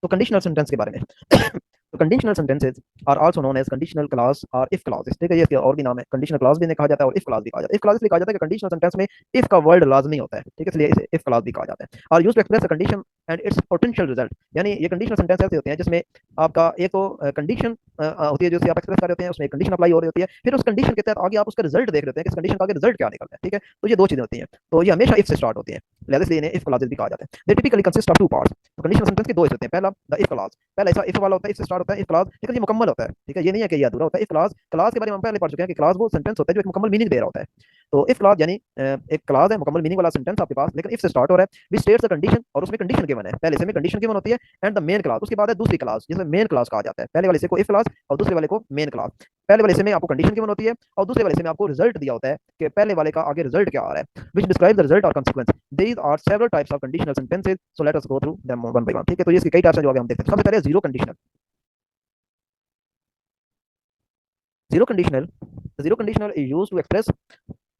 तो conditional sentence के बारे में तो conditional sentences are also known as conditional clause और इफ क्लॉजेस। ठीक है, ये इसके और भी नाम है, कंडीशनल क्लॉज भी इन्हें कहा जाता है और इफ क्लॉज भी कहा जाता है। इफ क्लॉज इसलिए कहा जाता है कि कंडीशनल सेंटेंस में इफ का वर्ड लाजमी होता है। ठीक है, इसलिए इसे इफ क्लॉज भी कहा जाता है। और use to express a condition and its potential result, यानी ये कंडीशनल सेंटेंस ऐसे होते हैं जिसमें आपका एक तो कंडीशन होती है जो आप एक्सप्रेस कर रहे होते हैं, उसमें एक कंडीशन अप्लाई हो रही होती है, फिर उस कंडीशन के तहत आगे आप उसका रिजल्ट देख रहे होते हैं कि इस कंडीशन का आगे रिजल्ट क्या निकलता है। ठीक है, तो ये दो चीजें होती हैं, तो ये हमेशा इफ से स्टार्ट होती हैं, लिहाजा इसलिए इन्हें इफ क्लॉजेस भी कहा जाता है। दे typically consist of two parts. तो कंडीशनल सेंटेंस के दो हिस्से होते हैं, पहला द इफ क्लॉज, पहला ऐसा इफ वाला होता है, इफ से स्टार्ट होता है इफ क्लॉज, लेकिन ये मुकम्मल होता है। ठीक है, ये नहीं है कि ये अधूरा होता है। इफ क्लॉज, क्लॉज के बारे में हम पहले पढ़ चुके हैं कि क्लॉज वो सेंटेंस होता है जो एक मुकम्मल मीनिंग दे रहा होता है। तो इफ क्लॉज यानी एक क्लॉज है, मुकम्मल मीनिंग वाला सेंटेंस आपके पास, लेकिन इफ से स्टार्ट हो रहा है, विच स्टेट्स द कंडीशन, और उसमें कंडीशन गिवन है, पहले से में कंडीशन गिवन होती है, एंड द मेन क्लॉज, उसके बाद है दूसरी क्लॉज जिसमें मेन क्लॉज कहा जाता है। पहले वाले से को इफ क्लॉज और दूसरे वाले को मेन क्लॉज। पहले वाले से में आपको कंडीशन गिवन होती है और दूसरे वाले से में आपको रिजल्ट दिया होता है कि पहले वाले का आगे रिजल्ट क्या आ रहा है, विच डिस्क्राइब द रिजल्ट और consequence. These are several types of conditional sentences, so let us go through them one by one. ठीक है, तो ये इसके कई टाइप्स हैं जो आगे हम देखते हैं। सबसे पहले zero conditional. Zero conditional, zero conditional is used to express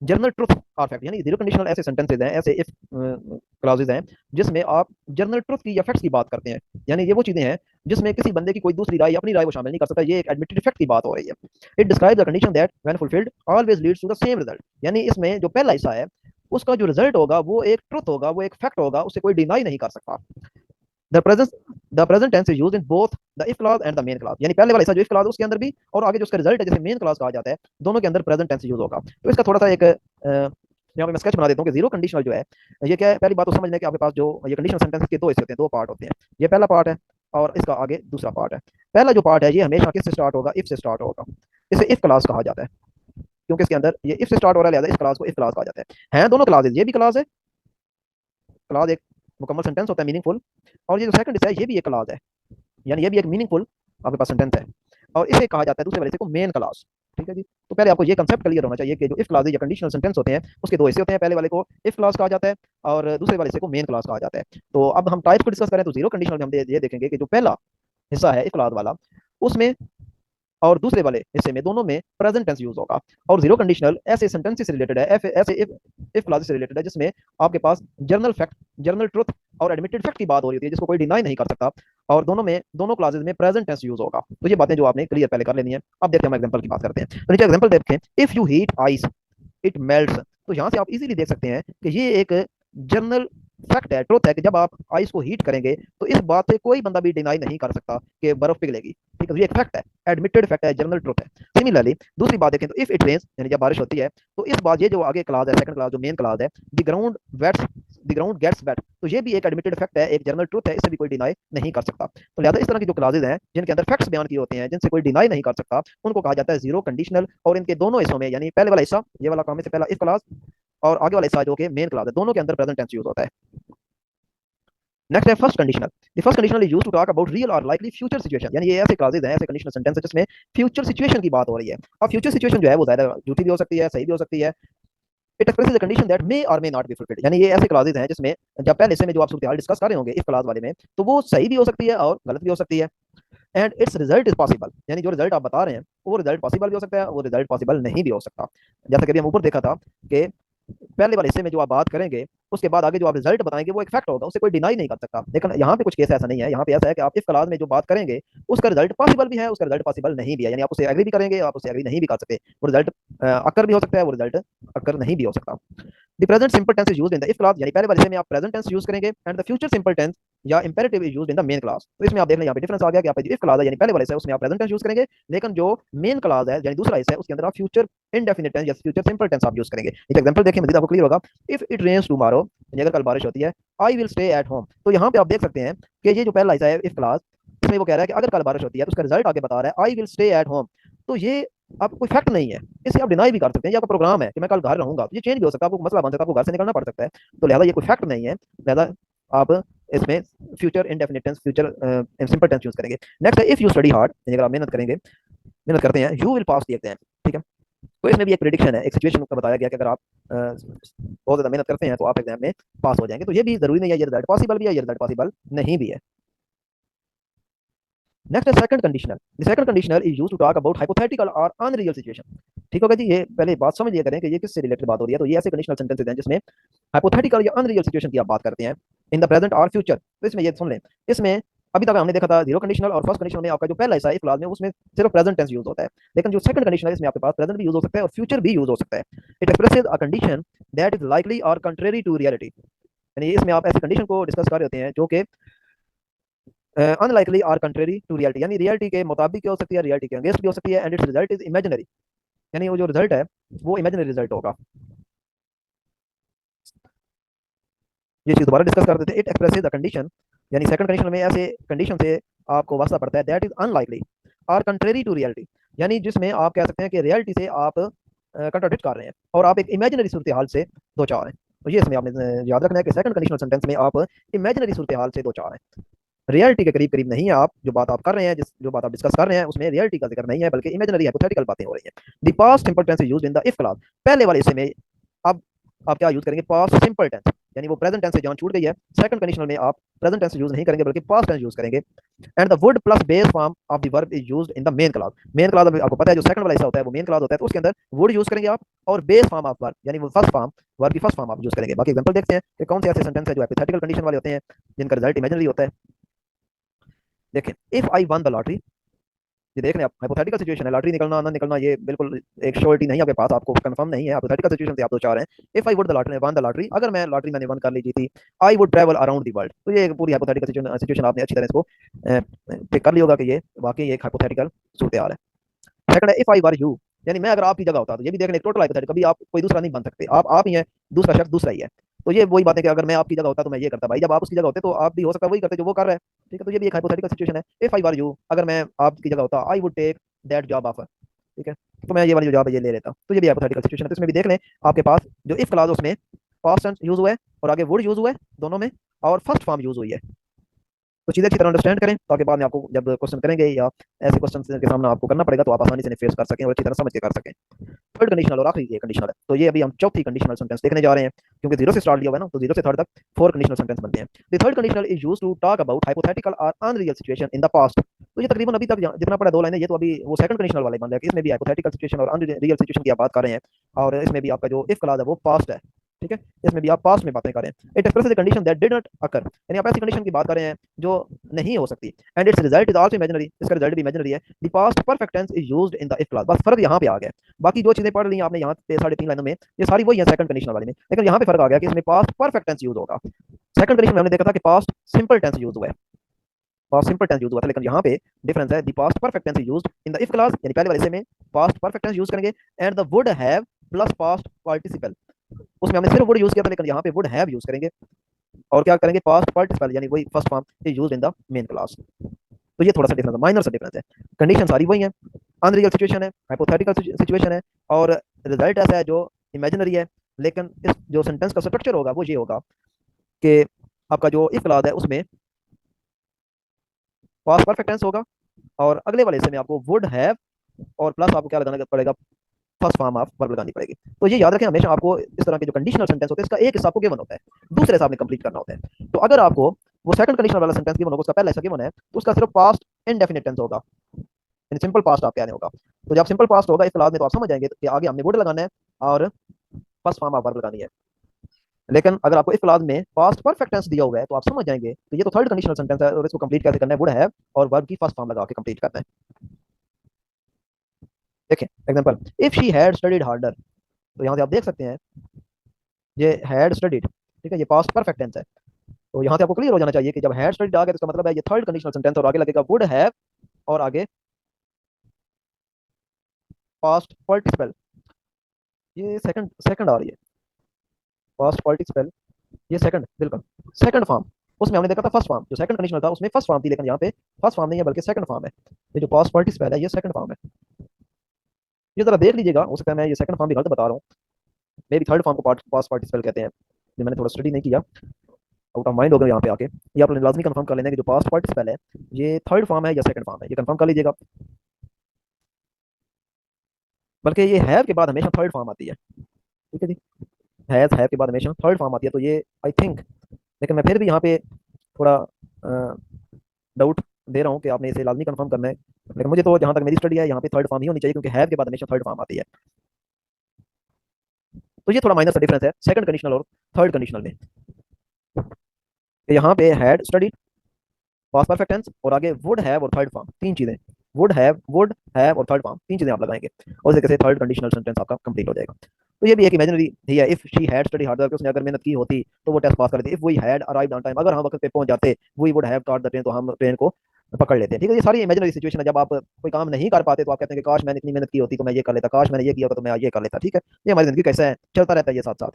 general truth और फैक्ट, यानी जीरो कंडीशनल ऐसे सेंटेंसेज हैं, ऐसे इफ क्लॉजेज हैं जिसमें आप जनरल ट्रुथ की या फैक्ट्स की बात करते हैं, यानी ये वो चीजें हैं जिसमें किसी बंदे की कोई दूसरी राय या अपनी राय वो शामिल नहीं कर सकता, ये एक एडमिटेड फैक्ट की बात हो रही है। It describe the condition that when fulfilled always leads to the same result, यानी इसमें जो पहला हिस्सा है उसका जो रिजल्ट होगा वो एक ट्रुथ होगा, वो एक फैक्ट होगा, उसे कोई डिनाई नहीं कर सकता। The present the present tense is used in both the if clause and the main clause, यानी पहले वाला हिस्सा जो इफ क्लॉज उसके अंदर भी और आगे जो उसका रिजल्ट है जैसे मेन क्लॉज कहा जाता है, दोनों के अंदर प्रेजेंट टेंस यूज होगा। तो इसका थोड़ा सा एक यहाँ पे मैं स्केच बना देता हूँ कि जीरो कंडीशनल जो है ये क्या है। पहली बात तो समझ लें कि आपके पास जो ये कंडीशनल सेंटेंस के दो हिस्से होते हैं, दो पार्ट होते हैं। ये पहला पार्ट है और इसका आगे दूसरा पार्ट है। पहला जो पार्ट है ये हमेशा किससे स्टार्ट होगा, इफ से स्टार्ट होगा, इसे इफ क्लास कहा जाता है, क्योंकि इसके अंदर ये इफ से स्टार्ट हो रहा है, लिहाजा इस क्लास को इफ क्लास कहा जाता है दोनों क्लासेज, ये भी क्लास है, क्लास एक मुकम्मल सेंटेंस होता है मीनिंगफुल, और ये जो सेकंड है ये भी एक क्लास है, यानी ये भी एक मीनिंगफुल आपके पास सेंटेंस है, और इसे कहा जाता है दूसरे वाले से को मेन क्लास। ठीक है जी, तो पहले आपको ये कंसेप्ट क्लियर होना चाहिए कि जो इफ क्लास या कंडीशनल सेंटेंस होते हैं उसके दो हिस्से होते हैं, पहले वाले को इफ क्लास कहा जाता है और दूसरे वाले से को मेन क्लास कहा जाता है। तो अब हम टाइप को डिस्कस करें तो जीरो कंडीशनल में हम ये देखेंगे कि जो पहला हिस्सा है इफ क्लास वाला उसमें और दूसरे वाले हिस्से में दोनों में प्रेजेंट टेंस यूज होगा। और जीरो कंडीशनल ऐसे सेंटेंस से रिलेटेड है, ऐसे इफ क्लॉज से रिलेटेड है जिसमें आपके पास जर्नल फैक्ट, जर्नल ट्रुथ और एडमिटेड फैक्ट की बात हो रही है जिसको कोई डिनाई नहीं कर सकता, और दोनों में दोनों क्लासेज में प्रेजेंट टेंस यूज होगा। तो ये बातें जो आपने क्लियर पहले कर लेनी है। अब देखते हैं हम एग्जांपल की बात करते हैं। तो नीचे एग्जांपल देखें, if you heat ice it melts. तो यहाँ से आप इजीली देख सकते हैं कि ये एक जर्नल फैक्ट है, ट्रुथ है कि जब आप आइस को हीट करेंगे तो इस बात से कोई बंदा भी डिनाई नहीं कर सकता कि बर्फ पिघलेगी। ठीक है, ये एक फैक्ट है, एडमिटेड फैक्ट है, जर्नल ट्रुथ है। सिमिलरली दूसरी बात देखें तो इफ इट रेन्स, यानी जब बारिश होती है, तो इस बात ये जो आगे क्लास है सेकंड क्लास जो मेन क्लास है, the ground wets, the ground gets wet, तो ये भी एक एडमिटेड फैक्ट है, एक जर्नल ट्रुथ है, इसे भी कोई डिनाई नहीं कर सकता। तो लिहाजा इस तरह की जो क्लासेज हैं जिनके अंदर फैक्ट्स बयान किए होते हैं जिनसे कोई डिनाई नहीं कर सकता, उनको कहा जाता है जीरो कंडीशनल। और इनके दोनों हिस्सों में, यानी पहले वाला हिस्सा ये वाला काम है से पहला इफ क्लास, और आगे वाला हिस्सा जो कि मेन क्लास है, दोनों के अंदर प्रेजेंट टेंस यूज होता है। नेक्स्ट है first conditional. The first conditional is used to talk about real और लाइकली फ्यूचर सिचुएशन, यानी ये ऐसे क्लासेज हैं, ऐसे कंडीशनल सेंटेंस है जिसमें फ्यूचर सिचुएशन की बात हो रही है। अब फ्यूचर सिचुएशन जो है वो ज्यादा झूठी भी हो सकती है, सही भी हो सकती है। It expresses the condition that may और मे नॉट बी फुलफिल्ड, यानी ये ऐसे क्लासेज हैं जिसमें जब पहले से में जो आप सूरत हाल डिस्कस कर रहे होंगे इस क्लास वाले में, तो वो सही भी हो सकती है और गलत भी हो सकती है। And its result is possible, यानी जो रिजल्ट आप बता रहे हैं वो रिजल्ट पॉसिबल भी हो सकता है, वो रिजल्ट पॉसिबल नहीं भी हो सकता। जैसा कि अभी हम ऊपर देखा था कि पहले वाले हिस्से में जो आप बात करेंगे उसके बाद आगे जो आप रिजल्ट बताएंगे वो एक फैक्ट होगा, उसे कोई डिनाई नहीं कर सकता। लेकिन यहाँ पे कुछ केस ऐसा नहीं है, यहाँ पे ऐसा है कि आप इस क्लास में जो बात करेंगे उसका रिजल्ट पॉसिबल भी है, उसका रिजल्ट पॉसिबल नहीं भी है, यानी आप उसे एग्री भी करेंगे, आप उसे एग्री नहीं भी कर सकते। वो रिजल्ट अकर भी हो सकता है, वो रिजल्ट अकर नहीं भी हो सकता। The present simple tense is used in the if clause, यानी पहले वाले में आप प्रेजेंट टेंस यूज करेंगे, and the future simple tense या imperative is used in the main clause. तो इसमें आप देख लें यहाँ पे डिफरेंस आ गया कि आप इफ क्लास है यानी पहले वाले से उसमें आप प्रेजेंट टेंस यूज करेंगे, लेकिन जो मेन क्लास है यानी दूसरा हिस्सा है उसके अंदर आप फ्यूचर इंडेफिनिट टेंस या फ्यूचर सिंपल टेंस आप यूज करेंगे। एक एग्जांपल देखिए मजीद आपको क्लियर होगा। इफ इट रेन्स टुमारो, यानी अगर कल बारिश होती है, I will stay at home. तो यहाँ पे आप देख सकते हैं कि ये जो पहला हिस्सा है इफ क्लास, इसमें वो कह रहा है कि अगर कल बारिश होती है तो उसका रिजल्ट आगे बता रहा है I will stay at home. तो ये आप कोई फैक्ट नहीं है, इसे आप डिनाई भी कर सकते हैं, ये आपका प्रोग्राम है कि मैं कल घर रहूंगा, तो ये चेंज भी हो सकता है, आपको मसला बन सकता है, आपको घर से निकलना पड़ सकता है। तो लिहाजा ये कोई फैक्ट नहीं है, लिहाजा आप इसमें future indefinite tense, future simple tense use करेंगे। नेक्स्ट है इफ यू स्टडी हार्ड, अगर आप मेहनत करेंगे, मेहनत करते हैं, you will pass the exam. ठीक है, तो इसमें भी एक प्रिडिक्शन है, एक सिचुएशन का बताया गया कि अगर आप बहुत ज्यादा मेहनत करते हैं तो आप एग्जाम में पास हो जाएंगे। तो ये भी जरूरी नहीं है, ये रिजल्ट पॉसिबल भी है, ये रिजल्ट पॉसिबल नहीं भी है। नेक्स्ट है second conditional. The second conditional is used to talk about hypothetical और अनरियल सिचुएशन। ठीक होगा जी, ये पहले बात समझ लिया करें कि ये किससे रिलेटेड बात हो रही है। तो ये ऐसे कंडीशनल सेंटेंसेस हैं जिसमें हाइपोथेटिकल या अनरियल सिचुएशन की आप बात करते हैं इन द प्रेजेंट और फ्यूचर। तो इसमें ये सुन लें, इसमें अभी तक हमने देखा था जीरो कंडीशनल और फर्स्ट कंडीशनल में आपका जो पहला हिस्सा है इफ क्लास में उसमें सिर्फ प्रेजेंट टेंस यूज होता है, लेकिन जो सेकंड कंडीशन है इसमें आपके पास प्रेजेंट भी यूज हो सकता है और फ्यूचर भी यूज हो सकता है। It expresses a condition that is likely और कंट्रेरी टू रियलिटी, यानी इसमें आप ऐसी कंडीशन को डिस्कस कर रहे होते हैं जो कि अनलाइकली और कंट्रेरी टू रियलिटी, यानी रियलिटी के मुताबिक हो सकती है, रियलिटी के अगेंस्ट भी हो सकती है, and its result is imaginary, यानी वो जो रिजल्ट है वो इमेजिनरी रिजल्ट होगा। ये चीज दोबारा डिस्कस कर देते हैं। इट एक्सप्रेसेस द कंडीशन, यानी सेकंड कंडीशन में ऐसे कंडीशन से आपको वास्ता पड़ता है दैट इज अनलाइकली और कंट्रेरी टू रियलिटी, यानी जिसमें आप कह सकते हैं कि रियलिटी से आप कंट्राडिक्ट कर रहे हैं और आप एक इमेजिनरी सूरत हाल से दो चार हैं। तो ये इसमें आपने याद रखना है कि सेकंड कंडीशनल सेंटेंस में आप इमेजिनरी सूरत हाल से दो चार हैं, रियलिटी के करीब करीब नहीं है। आप जो बात आप कर रहे हैं, जिस जो बात आप डिस्कस कर रहे हैं उसमें रियलिटी का जिक्र नहीं है, बल्कि इमेजिनरी हाइपोथेटिकल बातें हो रही हैं। The past simple tense is used in the if class, पहले वाले हिस्से में अब आप क्या यूज करेंगे, पास्ट सिंपल टेंस, यानी वो प्रेजेंट टेंस से जान छूट गई है। सेकंड कंडीशनल में आप प्रेजेंट टेंस यूज नहीं करेंगे बल्कि पास्ट टेंस यूज करेंगे। And the would plus base form of the verb is used in the main class, main class आपको पता है जो सेकंड वाला हिस्सा होता है वो मेन क्लास होता है, तो उसके अंदर वुड यूज करेंगे आप और बेस फॉर्म ऑफ वर्ब, यानी वो फर्स्ट फॉर्म वर्ब की फर्स्ट फॉर्म आप यूज करेंगे। बाकी एग्जांपल देखते हैं कि कौन से ऐसे सेंटेंस है जो हाइपोथेटिकल कंडीशन वाले होते हैं जिनका रिजल्ट इमेजिनरी होता है। देखें, if I one the lottery, ये देख रहे हैं आप, हाइपोथेटिकल सिचुएशन है, लॉटरी निकलना ना निकलना ये बिल्कुल एक श्योरिटी नहीं है आपके पास, आपको कंफर्म नहीं है, हाइपोथेटिकल सिचुएशन से आप दो चार हैं। If I would the lottery one the lottery, अगर मैं लॉटरी मैंने वन कर ली जीती, I would travel around the world, तो ये एक पूरी हाइपोथेटिकल सिचुएशन आपने अच्छी तरह इसको पिक कर लिया होगा कि ये वाकई एक हाइपोथेटिकल सूरत हाल है। सेकंड है इफ आई वर यू, यानी मैं अगर आपकी जगह होता, तो ये भी देखने टोटल हाइपोथेटिकल, कभी आप कोई दूसरा नहीं बन सकते, आप ही हैं, दूसरा शख्स दूसरा ही है। तो ये वही बात है कि अगर मैं आपकी जगह होता तो मैं ये करता, भाई जब आप उसकी जगह होते तो आप भी हो सकता है वही करते जो वो कर रहा है। ठीक है, तो ये भी एक हाइपोथेटिकल सिचुएशन है। इफ आई वर यू, अगर मैं आपकी जगह होता, I would take that job offer, ठीक है, तो मैं ये वाली जो जॉब है ये ले लेता, तो ये भी हाइपोथेटिकल सिचुएशन है। तो इसमें भी देख लें आपके पास जो इफ क्लॉज उसमें पास्ट टेंस यूज हुआ है और आगे वुड यूज हुआ है दोनों में, और फर्स्ट फॉर्म यूज हुई है। तो चीज़ें अच्छी तरह अंडरस्टैंड करें ताकि बाद में आपको जब क्वेश्चन करेंगे या ऐसे क्वेश्चन के सामने आपको करना पड़ेगा तो आप आसानी से फेस कर सकें और अच्छी तरह समझ के कर सकें। थर्ड कंडीशनल और आखिरी ये कंडीशनल है, तो ये अभी हम चौथी कंडीशनल सेंटेंस देखने जा रहे हैं, क्योंकि जीरो से स्टार्ट लिया हुआ है ना, तो जीरो से थर्ड तक फोर कंडीशनल सेंटेंस बनते हैं। The third conditional is used to talk about hypothetical और unreal situation in the past, तो ये तकरीबन अभी तक जितना पड़ा दो लाइनें, ये तो अभी वो सेकंड कंडीशनल वाले बन रहा है, इसमें भी हाइपोथेटिकल सिचुएशन और अनरियल सिचुएशन की आप बात कर रहे हैं, और इसमें भी आपका जो इफ क्लॉज है वो पास्ट है। ठीक है, इसमें भी आप पास्ट में बातें करें। It expresses the condition that did not occur, यानी आप ऐसी कंडीशन की बात कर रहे हैं जो नहीं हो सकती, and its result is also imaginary, इसका रिजल्ट भी इमेजिनरी है। The past perfect tense is used in the if clause, बस फर्क यहाँ पे आ गया। बाकी जो चीजें पढ़ ली आपने यहाँ पे 3.5 लाइनों में, ये सारी वही है सेकंड कंडीशन वाली में, लेकिन यहाँ पे फर्क आ गया कि इसमें पास्ट परफेक्ट टेंस यूज होगा। सेकंड कंडीशन में हमने देखा था कि पास्ट सिंपल टेंस यूज हुआ है, पास्ट सिंपल टेंस यूज हुआ था, लेकिन यहाँ पे डिफरेंस है, the past perfect tense is used in the if clause, यानी पहले वाले हिस्से में पास्ट परफेक्ट टेंस यूज करेंगे, and the would have plus past participle, उसमें हमने सिर्फ वुड यूज किया था, लेकिन यहाँ पे वुड हैव यूज करेंगे और क्या करेंगे, पास्ट पार्टिसिपल, यानी वही first form is used in the main clause. तो ये थोड़ा सा डिफरेंस है, माइनर सा डिफरेंस है। कंडीशन सारी वही है, अनरियल सिचुएशन है, हाइपोथेटिकल सिचुएशन है, और रिजल्ट ऐसा है जो इमेजिनरी है। लेकिन इस जो सेंटेंस का स्ट्रक्चर होगा वो ये होगा कि आपका जो इफ क्लॉज है उसमें पास्ट परफेक्ट टेंस होगा, और अगले वाले हिस्से में आपको वुड हैव और प्लस आपको क्या लगाना पड़ेगा, फर्स्ट फॉर्म ऑफ वर्ब लगानी पड़ेगी। तो ये याद रखें हमेशा, आपको इस तरह के जो कंडीशनल सेंटेंस होते हैं इसका एक हिस्सा आपको गिवन होता है, दूसरे हिस्सा आपने कंप्लीट करना होता है। तो अगर आपको वो सेकंड कंडीशनल वाला सेंटेंस गिवन होगा, उसका पहला हिस्सा गिवन है, तो उसका सिर्फ पास्ट इंडेफिनिट टेंस होगा, यानी सिंपल पास्ट आप कहने होगा। तो जब सिंपल पास्ट होगा इस क्लास में तो आप समझ जाएंगे कि आगे हमने वुड लगाना है और फर्स्ट फॉर्म ऑफ वर्ब लगानी है। लेकिन अगर आपको इस क्लास में पास्ट परफेक्ट टेंस दिया हुआ है तो आप समझ जाएंगे तो ये तो थर्ड कंडीशनल सेंटेंस है और इसको कंप्लीट कैसे करना है, वुड हैव और वर्ब की फर्स्ट फॉर्म लगा के कंप्लीट करना है। देखें example, if she had studied harder, तो यहाँ से आप देख सकते हैं ये हैड स्टडीड, ठीक है, ये पास्ट परफेक्ट टेंस है। तो यहाँ से आपको क्लियर हो जाना चाहिए कि जब हैड स्टडीड आ गया तो इसका मतलब है ये थर्ड कंडीशनल सेंटेंस, और आगे लगेगा वुड हैव और आगे पास्ट पार्टिसिपल, ये सेकंड सेकंड आ रही है, पास्ट पार्टिसिपल ये सेकंड, बिल्कुल सेकंड फॉर्म। उसमें हमने देखा था फर्स्ट फॉर्म, जो सेकंड कंडीशनल था उसमें फर्स्ट फॉर्म थी, लेकिन यहाँ पे फर्स्ट फॉर्म नहीं है बल्कि सेकंड फॉर्म है। ये जो पास्ट पार्टिसिपल है ये सेकंड फॉर्म है, ये जरा देख लीजिएगा, हो सकता है मैं ये सेकंड फॉर्म भी गलत बता रहा हूँ, मे भी थर्ड फॉर्म को पास्ट पार्टिसिपल कहते हैं, ये मैंने थोड़ा स्टडी नहीं किया, आउट ऑफ माइंड हो गया यहाँ पे आके। ये आप लाजमी कंफर्म कर लेना कि जो पास्ट पार्टिसिपल है ये थर्ड फॉर्म है या सेकंड फॉर्म है, ये कंफर्म कर लीजिएगा। बल्कि ये हैव के बाद हमेशा थर्ड फॉर्म आती है, ठीक है जी, हैव के बाद हमेशा थर्ड फॉर्म आती है, तो ये आई थिंक, लेकिन मैं फिर भी यहाँ पे थोड़ा डाउट दे रहा हूँ कि आपने इसे लाजमी कंफर्म करना है, लेकिन मुझे तो जहाँ तक मेरी स्टडी है यहाँ पे थर्ड फॉर्म ही होनी चाहिए, क्योंकि हैव के बाद हमेशा थर्ड फॉर्म आती है। तो ये थोड़ा माइनर सा डिफरेंस है सेकंड कंडीशनल और थर्ड कंडीशनल में। यहाँ पे had studied past perfect tense और आगे वुड हैव और थर्ड फॉर्म, तीन चीजें, वुड हैव और थर्ड फॉर्म, तीन चीजें आप लगाएंगे और इस तरीके से थर्ड कंडीशनल सेंटेंस आपका कंप्लीट हो जाएगा। तो ये भी एक इमेजिनरी ही है। If she had study harder, उसने अगर मेहनत की होती तो वो टेस्ट पास कर देती। If we had arrived on time, अगर हम वक्त पे पहुंच जाते, we would have caught the train, तो हम ट्रेन को पकड़ लेते हैं। ठीक है, ये सारी इमेजिनरी सिचुएशन है। जब आप कोई काम नहीं कर पाते तो आप कहते हैं कि काश मैंने इतनी मेहनत की होती तो मैं ये कर लेता, काश मैंने ये किया होता तो मैं ये कर लेता। ठीक है, ये हमारी जिंदगी कैसा है, चलता रहता है ये साथ साथ।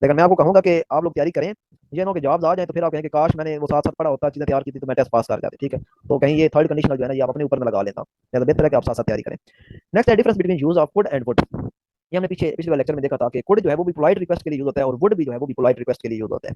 लेकिन मैं आपको कहूंगा कि आप लोग तैयारी करें, ये ना कि जॉब्स आ जाए तो फिर आप कहें कि काश मैंने वो साथ साथ पढ़ा होता, चीजें तैयार की थी तो मैं टेस्ट पास कर जाते। ठीक है, तो कहीं ये थर्ड कंडीशनल जो है ना, ये आप अपने ऊपर में लगा लेता, ज्यादा बेहतर है कि आप साथ साथ तैयारी करें। नेक्स्ट है difference between use of would and would. ये हमने पीछे पिछले लेक्चर में देखा था कि कुड जो है वो भी पोलाइट रिक्वेस्ट के लिए यूज होता है और वुड भी जो है वो भी पोलाइट रिक्वेस्ट के लिए यूज होता है।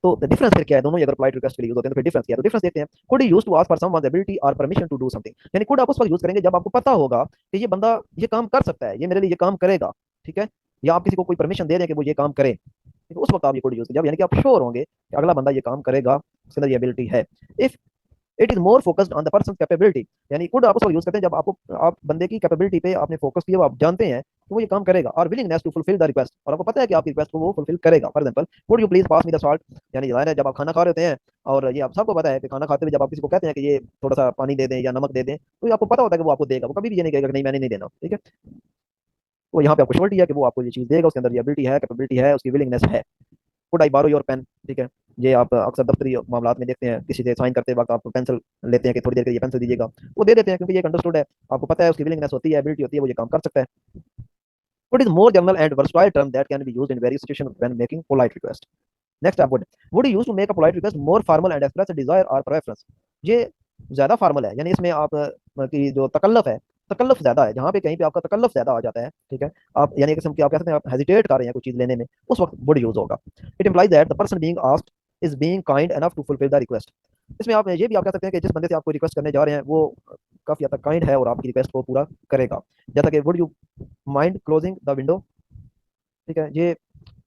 तो डिफरेंस फिर क्या है, दोनों ही अगर पोलाइट रिक्वेस्ट के लिए यूज होते हैं तो फिर डिफरेंस क्या है? तो डिफरेंस देखते हैं। Could use to ask for someone's ability और परमिशन टू डू समथिंग, यानी कुड आप उस वक्त यूज करेंगे जब आपको पता होगा कि ये बंदा ये काम कर सकता है, ये मेरे लिए ये काम करेगा। ठीक है, या आप किसी को कोई परमिशन दे दें कि वो ये काम करे, ठीक है, उस वक्त आप ये कोड यूज, जब यानी कि आप श्योर होंगे कि अगला बंदा ये काम करेगा, उसके अंदर ये एबिलिटी है। If it is more focused on the person capability, यानी कुड आप उसको यूज करते हैं जब आपको आप बंदे की कैपेबिलिटी पे आपने फोकस किया, वो आप जानते हैं तो वो ये काम करेगा। और willingness to fulfil the request, और आपको पता है कि आपकी रिक्वेस्ट को वो फुलफिल करेगा। For example, would you please pass me the salt, यानी जाहिर है जब आप खाना खा रहे होते हैं और ये आप सबको पता है कि खाना खाते हुए जब आप किसी को कहते हैं कि ये थोड़ा सा पानी दे दें या नमक दे दें, तो ये आपको पता होता है कि वो आपको देगा, वो कभी भी ये नहीं कहेगा कि नहीं मैंने नहीं देना। ठीक है, तो यहाँ पे आपको श्योरिटी है कि वो आपको ये चीज देगा, उसके अंदर ये एबिलिटी है, कैपेबिलिटी है, उसकी विलिंगनेस है। कुड आई बारो योर पेन, ठीक है, ये आप अक्सर दफ्तरी मामलात में देखते हैं, किसी से साइन करते वक्त आप पेंसिल लेते हैं कि थोड़ी देर के लिए पेंसिल दीजिएगा, वो दे देते हैं क्योंकि ये अंडरस्टूड है, आपको पता है उसकी विलिंगनेस होती है, एबिलिटी होती है, वो ये काम कर सकता है। Would is more general and versatile term that can be used in various situations when making polite request. Next up, would you use to make a polite request more formal and express a desire or preference? ये ज्यादा formal है, यानी इसमें आप की जो तकल्लुफ है, तकल्लुफ ज्यादा है, जहाँ पे कहीं पे आपका तकल्लुफ ज्यादा आ जाता है। ठीक है, आप यानी किस्म की आप कह सकते हैं आप हेजिटेट कर रहे हैं कोई चीज लेने में, उस वक्त वुड यूज होगा। It implies that the person being asked is being kind enough to fulfil the request. इसमें आप ये भी आप कह सकते हैं कि जिस बंदे से आप कोई रिक्वेस्ट करने जा रहे हैं वो काफी हद तक काइंड है और आपकी रिक्वेस्ट को पूरा करेगा। जैसा कि would you mind closing the window, ठीक है, ये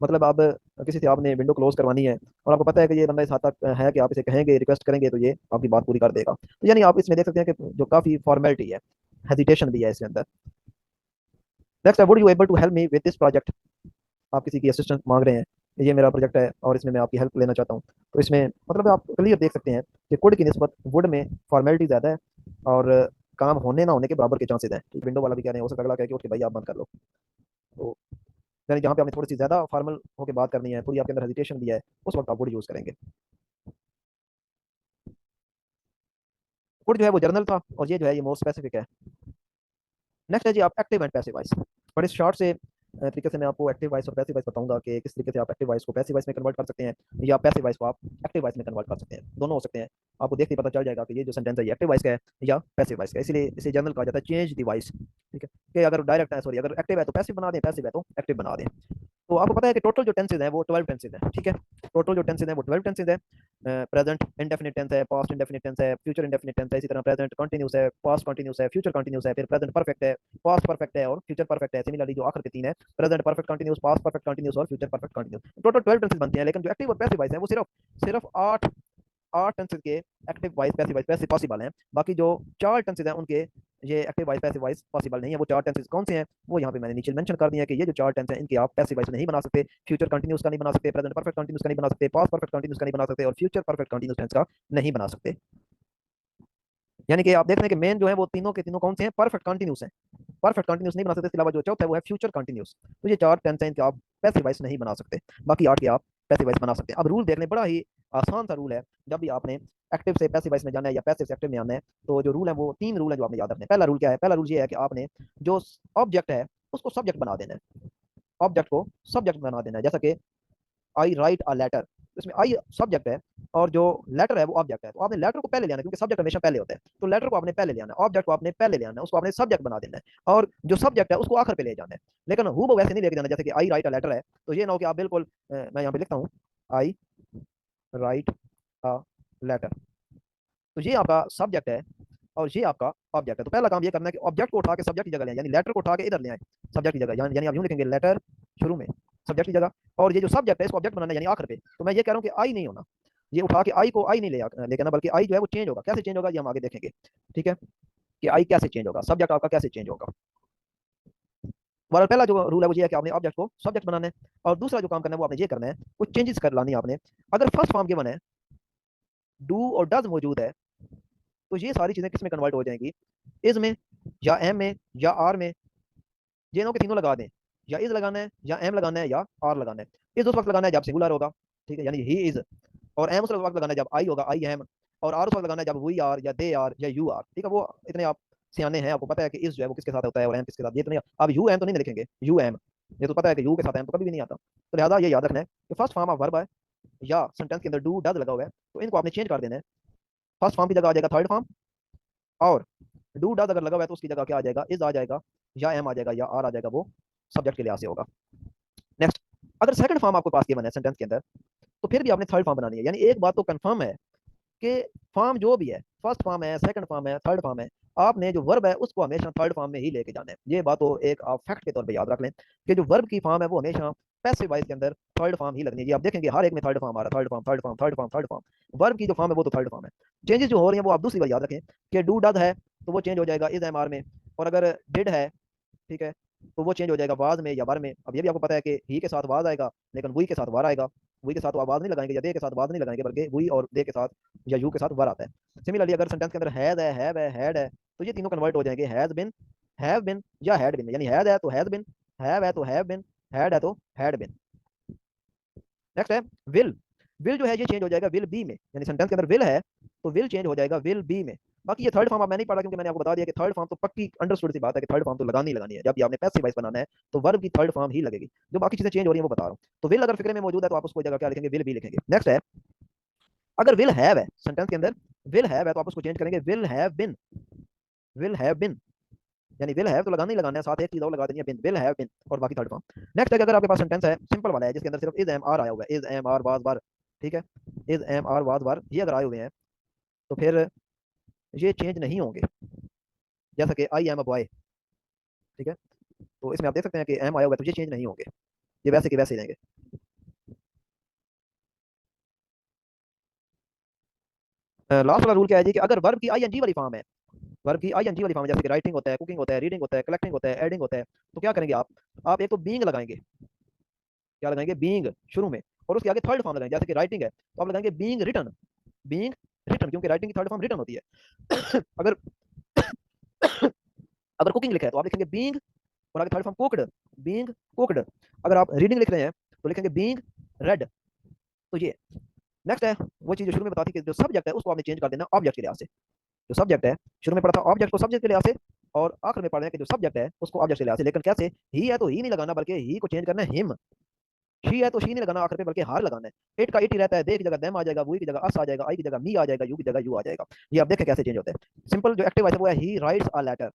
मतलब आप किसी से आपने विंडो क्लोज करवानी है और आपको पता है कि ये बंदा इस हद तक है कि आप इसे कहेंगे रिक्वेस्ट करेंगे तो ये आपकी बात पूरी कर देगा। तो यानी आप इसमें देख सकते हैं कि जो काफी फॉर्मेलिटी है, हेजिटेशन भी है इसके अंदर। नेक्स्ट है, would you able to help me with this project. आप किसी की असिस्टेंस मांग रहे हैं, ये मेरा प्रोजेक्ट है और इसमें मैं आपकी हेल्प लेना चाहता हूँ, तो इसमें मतलब आप क्लियर देख सकते हैं कि कुड की निस्बत वुड में फॉर्मेलिटी ज़्यादा है और काम होने ना होने के बराबर के चांसेस हैं। तो विंडो वाला भी कह रहे हैं, हो सकता है अगला कहे कि ओके भाई आप बंद कर लो। तो यानी जहाँ पे आपने थोड़ी सी ज़्यादा फॉर्मल होकर बात करनी है, थोड़ी आपके अंदर हेजिटेशन भी है, उस वक्त आप वुड यूज़ करेंगे। वुड जो है वो जर्नल था और ये जो है ये मोर स्पेसिफिक है। नेक्स्ट है जी आप एक्टिव एंड पैसिव वॉइस। बड़े शॉर्ट से तरीके से मैं आपको एक्टिव वॉइस और पैसिव वॉइस बताऊंगा कि किस तरीके से आप एक्टिव वॉइस को पैसिव वॉइस में कन्वर्ट कर सकते हैं या पैसिव वॉइस को आप एक्टिव वॉइस में कन्वर्ट कर सकते हैं, दोनों हो सकते हैं। आपको देखते ही पता चल जाएगा कि ये जो सेंटेंस है ये एक्टिव वॉइस का है या पैसिव वॉइस का है, इसलिए इसे जनरल कहा जाता है चेंज द वॉइस। ठीक है, कि अगर डायरेक्ट है, सॉरी, अगर एक्टिव है तो पैसिव बना दें, पैसिव है तो एक्टिव बना दें। तो आपको पता है कि टोटल जो टेंसेज हैं वो 12 टेंसेज हैं। ठीक है, टोटल जो टेंसेज हैं वो 12 टेंसेज है। प्रेजेंट इंडेफिनिट टेंस है, पास्ट इंडेफिनिट टेंस है, फ्यूचर इंडेफिनिट टेंस है, इसी तरह प्रेजेंट कंटिन्यूस है, पास्ट कंटिन्यूस है, फ्यूचर कंटिन्यूस है, फिर प्रेजेंट परफेक्ट है, पास्ट परफेक्ट है और फ्यूचर परफेक्ट है। सिमिलरली जो आखिर के तीन है, present perfect continuous, past perfect continuous और future perfect continuous, total 12 tenses बनते हैं। लेकिन जो एक्टिव और पैसिव वॉइस है वो सिर्फ सिर्फ आठ आठ टेंसेज के active voice passive voice passive possible हैं। बाकी जो चार टेंसेज हैं उनके ये active voice passive voice possible नहीं है। वो चार टेंसेज कौन से हैं वो यहाँ पे मैंने नीचे मेंशन कर दिया है कि ये जो चार टेंस हैं इनके आप पैसिव वॉइस नहीं बना सकते, फ्यूचर कंटिन्यूस का नहीं बना सकते, प्रेजेंट परफेक्ट कंटिन्यूस का नहीं बना सकते, पास्ट परफेक्ट कंटिन्यूस का नहीं बना सकते और फ्यूचर परफेक्ट कंटिन्यूस टेंस का नहीं बना सकते। यानी कि आप देख रहे हैं कि मेन जो है वो तीनों के तीनों कौन से हैं, परफेक्ट कंटिन्यूस हैं। परफेक्ट कंटिन्यूस नहीं बना सकते, इसके अलावा जो चौथा है वो है फ्यूचर कंटिन्यूस। तो ये चार टेंस हैं इनके आप पैसिव वॉइस नहीं बना सकते, बाकी आठ के आप पैसिव वॉइस बना सकते हैं। अब रूल देख लें, बड़ा ही आसान सा रूल है। जब भी आपने एक्टिव से पैसिव वॉइस में जाना है या पैसिव से एक्टिव में आना है तो जो रूल है वो तीन रूल है जो आपने याद रखने हैं। पहला रूल क्या है? पहला रूल ये है कि आपने जो ऑब्जेक्ट है उसको सब्जेक्ट बना देना है, ऑब्जेक्ट को सब्जेक्ट बना देना है। जैसा कि आई राइट अ लेटर, इसमें आई सब्जेक्ट है और जो लेटर है वो ऑब्जेक्ट है, तो आपने लेटर को पहले ले आना है क्योंकि सब्जेक्ट हमेशा पहले होता है। तो लेटर को आपने पहले ले आना है, ऑब्जेक्ट को आपने पहले ले आना है, उसको आपने सब्जेक्ट बना देना है और जो सब्जेक्ट है उसको आखिर पे ले जाना है। लेकिन हु वैसे नहीं लेके जाना जैसे कि आई राइट अ लेटर है, तो ये ना हो कि आप बिल्कुल मैं यहाँ पे लिखता हूँ आई राइट अ लेटर, तो ये आपका सब्जेक्ट है और ये आपका ऑब्जेक्ट है। तो पहला काम ये करना है कि ऑब्जेक्ट को उठा के सब्जेक्ट की जगह ले आए, यानी लेटर को उठा के इधर ले आए सब्जेक्ट की जगह, यानी आप यूं लिखेंगे लेटर शुरू में सब्जेक्ट की जगह, और ये जो सब्जेक्ट है इसको ऑब्जेक्ट बनाना है यानी आखिर पे। तो मैं ये कह रहा हूँ कि आई नहीं होना, ये उठा के आई को आई नहीं लेके आना, बल्कि आई जो है वो चेंज होगा। कैसे चेंज होगा ये हम आगे देखेंगे। ठीक है, कि आई कैसे चेंज होगा, सब्जेक्ट आपका कैसे चेंज होगा। हमारा पहला जो रूल है वो ये है कि आपने ऑब्जेक्ट को सब्जेक्ट बनाना है और दूसरा जो काम करना है वो आपने ये करना है, कुछ चेंजेस कर लानी है आपने। अगर फर्स्ट फॉर्म गिवन है डू और डज मौजूद है, तो ये सारी चीजें किस में कन्वर्ट हो जाएंगी, इज में या एम में या आर में। ये नो के तीनों लगा दें, या इज लगाना है या एम लगाना है या आर लगाना है। इज उस वक्त लगाना है जब सिंगुलर होगा, ठीक है, यानी ही इज। और एम उस वक्त लगाना है जब आई होगा, आई एम। और आर उस वक्त लगाना है जब वी आर या दे आर या यू आर, ठीक है। वो इतने आप सियाने हैं, आपको पता है कि इज जो है वो किसके साथ होता है और एम किसके साथ। ये तो नहीं, आप यू एम तो नहीं लिखेंगे, यू एम, ये तो पता है कि यू के साथ एम तो कभी भी नहीं आता। तो लिहाजा ये याद रखना है कि फर्स्ट फॉर्म ऑफ वर्ब है या सेंटेंस के अंदर डू डज लगा हुआ है, तो इनको आपने चेंज कर देना है। फर्स्ट फॉर्म की जगह आ जाएगा थर्ड फॉर्म, और डू डज अगर लगा हुआ है तो उसकी जगह क्या आ जाएगा, इज आ जाएगा या एम आ जाएगा या आर आ जाएगा, वो सब्जेक्ट के लिहाज से होगा। नेक्स्ट, अगर सेकंड फॉर्म आपको पास किया है सेंटेंस के अंदर, तो फिर भी आपने थर्ड फॉर्म बनानी है। यानी एक बात तो कंफर्म है कि फॉर्म जो भी है, फर्स्ट फॉर्म है, सेकंड फॉर्म है, थर्ड फॉर्म है, आपने जो वर्ब है उसको हमेशा थर्ड फॉर्म में ही लेके जाना है। ये बात तो एक आप फैक्ट के तौर पे याद रख लें कि जो वर्ब की फॉर्म है वो हमेशा पैसिव वॉइस के अंदर थर्ड फॉर्म ही लगनी है। आप देखेंगे हर एक में थर्ड फॉर्म आ रहा है, third form, third form, third form, third form. Verb की जो फॉर्म है वो तो थर्ड फॉर्म है। चेंजेस जो हो रही है वो आप दूसरी बार याद रखें कि डू डज है तो वो चेंज हो जाएगा इज एम आर में, और अगर डिड है, ठीक है, तो वो चेंज हो जाएगा वाज में या वर में। अब ये भी आपको पता है कि ही के साथ वाज आएगा, लेकिन वही के साथ वर आएगा। वही के साथ तो आवाज नहीं लगाएंगे, या दे के साथ वाज नहीं लगाएंगे, बल्कि वही और दे के साथ या यू के साथ वर आता है। सिमिलरली अगर सेंटेंस के अंदर हैज है, हैव है, हैड है, तो ये तीनों कन्वर्ट हो जाएंगे हैज बिन, हैव बिन या हैड बिन। यानी हैज है तो हैज बिन, हैव है तो हैव बिन, हैड है तो हैड बिन। नेक्स्ट है विल। विल जो है ये चेंज हो जाएगा विल बी में, यानी सेंटेंस के अंदर विल है तो विल चेंज हो जाएगा विल बी में। बाकी ये थर्ड फॉर्म अब मैं नहीं पढ़ा क्योंकि मैंने आपको बता दिया कि थर्ड फॉर्म तो पक्की अंडरस्टूड सी बात है कि थर्ड फॉर्म तो लगानी ही लगानी है। जब भी आपने पैसिव वॉइस बनाना है तो वर्ब की थर्ड फॉर्म ही लगेगी। जो बाकी चीजें चेंज हो रही है वो बता रहा हूँ। तो विल अगर फिक्रे में मौजूद है तो आप उसको जगह क्या लिखेंगे, विल बी लिखेंगे। नेक्स्ट है, अगर विल हैव है सेंटेंस के अंदर, विल हैव है तो आप उसको चेंज करेंगे will have been, will have been. यानी विल हैव तो लगाना ही लगाना है, साथ एक चीज और लगा देनी है बिन, विल हैव बिन और बाकी थर्ड फॉर्म। नेक्स्ट है, अगर आपके पास सेंटेंस है सिंपल वाला है जिसके अंदर सिर्फ इज एम आर आया हुआ है, is am are was were, ठीक है, is am are was were, ये अगर आए हुए हैं तो फिर ये चेंज नहीं होंगे। जैसा कि आई एम अ बॉय, ठीक है, तो इसमें आप देख सकते हैं कि एम आया हुआ है तो ये चेंज नहीं होंगे, ये वैसे के वैसे ही रहेंगे। लास्ट वाला रूल क्या है जी कि अगर वर्ब की आईएनजी वाली फॉर्म है, वर्ब की आईएनजी वाली फॉर्म है, जैसे कि राइटिंग होता है, कुकिंग होता है, रीडिंग होता है, कलेक्टिंग होता है, एडिंग होता है, तो क्या करेंगे आप एक तो बीइंग लगाएंगे, क्या लगाएंगे, बीइंग शुरू में, और उसके आगे थर्ड फॉर्म लगाएंगे। जैसे कि राइटिंग है तो आप लगाएंगे बीइंग रिटन, बीइंग रिटन, क्योंकि राइटिंग की थर्ड फॉर्म रिटन होती है। अगर अगर कुकिंग लिखा है तो आप लिखेंगे बीइंग और आगे third form cooked, being cooked. अगर आप रीडिंग लिख रहे हैं तो लिखेंगे बीइंग रेड। तो ये नेक्स्ट है वो चीज जो शुरू में बताती कि जो सब्जेक्ट है उसको आपने चेंज कर देना ऑब्जेक्ट के लिहाज से। जो सब्जेक्ट है, शुरू में पढ़ा था ऑब्जेक्ट को सब्जेक्ट के लिहाज से, और आखिर में पढ़ रहे हैं कि जो सब्जेक्ट है उसको ऑब्जेक्ट के लिहाज से। लेकिन कैसे, ही है तो ही नहीं लगाना बल्कि ही को चेंज करना है हिम, शी है तो शी नहीं लगाना आखिर पे बल्कि हार लगाना है। इट का इट ही रहता है, दे की जगह देम आ जाएगा, वो की जगह अस आ जाएगा, आई की जगह मी आ जाएगा, यू की जगह यू आ जाएगा। ये आप देखें कैसे चेंज होता है। सिंपल जो एक्टिव है वो है ही राइट्स अ लेटर।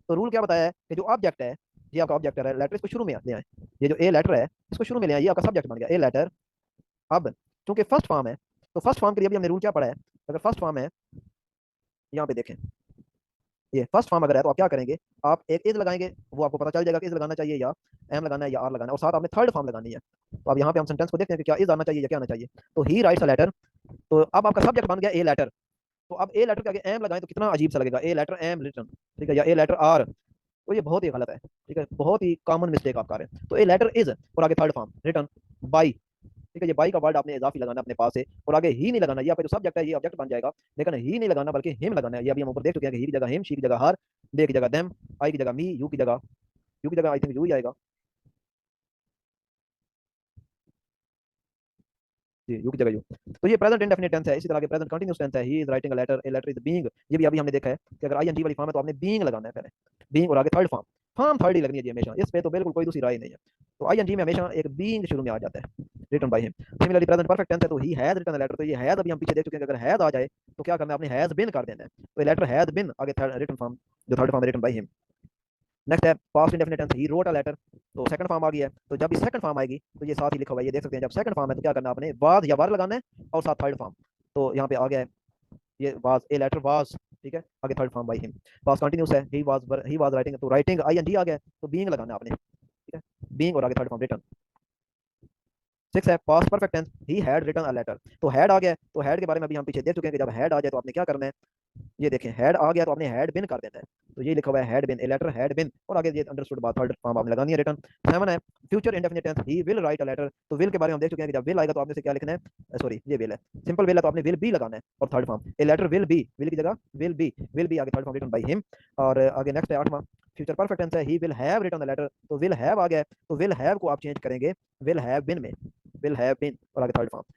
तो रूल क्या बताया है कि जो ऑब्जेक्ट है, ये आपका ऑब्जेक्ट है, लेटर इसको शुरू में ले आए, ये जो ए लेटर है इसको शुरू में ले आए, ये आपका सब्जेक्ट बन गया ए लेटर। अब चूंकि फर्स्ट फॉर्म है तो फर्स्ट फॉर्म के लिए भी हमने रूल क्या पढ़ा है, अगर फर्स्ट फॉर्म है, यहाँ पे देखें, ये फर्स्ट फॉर्म अगर है तो आप क्या करेंगे, आप एक इज लगाएंगे, वो आपको पता चल जाएगा कि इज लगाना चाहिए या एम लगाना है या आर लगाना है, और साथ आपने थर्ड फॉर्म लगानी है। तो अब यहाँ पे हम सेंटेंस को देखते हैं कि क्या इज आना चाहिए या क्या आना चाहिए। तो ही राइट्स अ लेटर, तो अब आपका सब्जेक्ट बन गया ए लेटर। तो अब ए लेटर के आगे एम लगाएं तो कितना अजीब सा लगेगा, ए लेटर एम रिटन, ठीक है, या ए लेटर आर, तो ये बहुत ही गलत है, ठीक है, बहुत ही कॉमन मिस्टेक आप कर रहे हैं। तो ए लेटर इज और आगे थर्ड फॉर्म रिटन बाई, ठीक है, ये बाई का वर्ड आपने इजाफी लगाना अपने पास से, और आगे ही नहीं लगाना, ये आपका जो सब्जेक्ट है ये ऑब्जेक्ट बन जाएगा, लेकिन ही नहीं लगाना बल्कि हिम लगाना है। ये अभी हम ऊपर देख चुके हैं कि ही की जगह हिम, शी की जगह हर, दे की जगह देम, आई की जगह मी, यू की जगह आई थिंक यू ही आएगा जी, यू की जगह यू। तो ये प्रेजेंट इंडेफिनिट टेंस है। इसी तरह के प्रेजेंट कंटीन्यूअस टेंस है, he is writing a letter, a letter is being. ये भी अभी हमने देखा है कि अगर आईएनजी वाली फॉर्म है तो आपने बीइंग लगाना है पहले, बीइंग और आगे थर्ड फॉर्म, फॉर्म थर्ड ही लगनी है जी हमेशा, इस पे तो बिल्कुल कोई दूसरी राय नहीं है। तो आईएनजी में हमेशा एक बीइंग शुरू में आ जाता है, written by him. Similarly present perfect tense है तो he has written a letter, तो ये हैज अभी हम पीछे देख चुके हैं कि अगर हैज आ जाए तो क्या करना है, आपने हैज बीन कर देना है। तो लेटर हैज बीन आगे थर्ड रिटन फॉर्म, जो थर्ड फॉर्म है रिटन बाय हिम। नेक्स्ट है past indefinite tense, he wrote a letter, तो सेकंड फॉर्म आ गई है। तो जब ये सेकंड फॉर्म आएगी तो ये साथ ही लिखा हुआ है, ये देख सकते हैं, जब सेकंड फॉर्म है तो क्या करना है आपने, वाज या वर लगाना है और साथ थर्ड फॉर्म। तो यहाँ पे आ गया है ये वाज, ए लेटर वाज, ठीक है, आगे third form by him. Past continuous है, ही वाज राइटिंग, तो राइटिंग आईएनजी आ गया तो बीइंग लगाना है आपने, ठीक है, बीइंग और आगे थर्ड फॉर्म रिटन। सिक्स है past perfect tense, he had written a letter, तो हैड आ गया, तो हैड के बारे में अभी हम पीछे देख चुके हैं कि जब हैड आ जाए तो आपने क्या करना है, ये देखें हैड आ गया तो आपने हैड बिन कर देना है। तो ये लिखा हुआ है had been, a letter had been, और आगे ये अंडरस्टूड बात, थर्ड फॉर्म आपने लगानी है रिटर्न। 7 है future indefinite tense, he will write a letter. तो विल के बारे में हम देख चुके हैं कि जब विल आएगा तो आपने से क्या लिखना है, सॉरी ये विल है, सिंपल विल है तो आपने विल बी लगाना है। और third form a letter will be, will की जगह विल बी आगे third form written by him. और आगे नेक्स्ट है 8वां, फ्यूचर परफेक्ट टेंस है, he will have written the letter. तो विल हैव आ गया है, तो विल हैव को आप चेंज करेंगे विल हैव बिन में, विल हैव बिन और आगे थर्ड फॉर्म।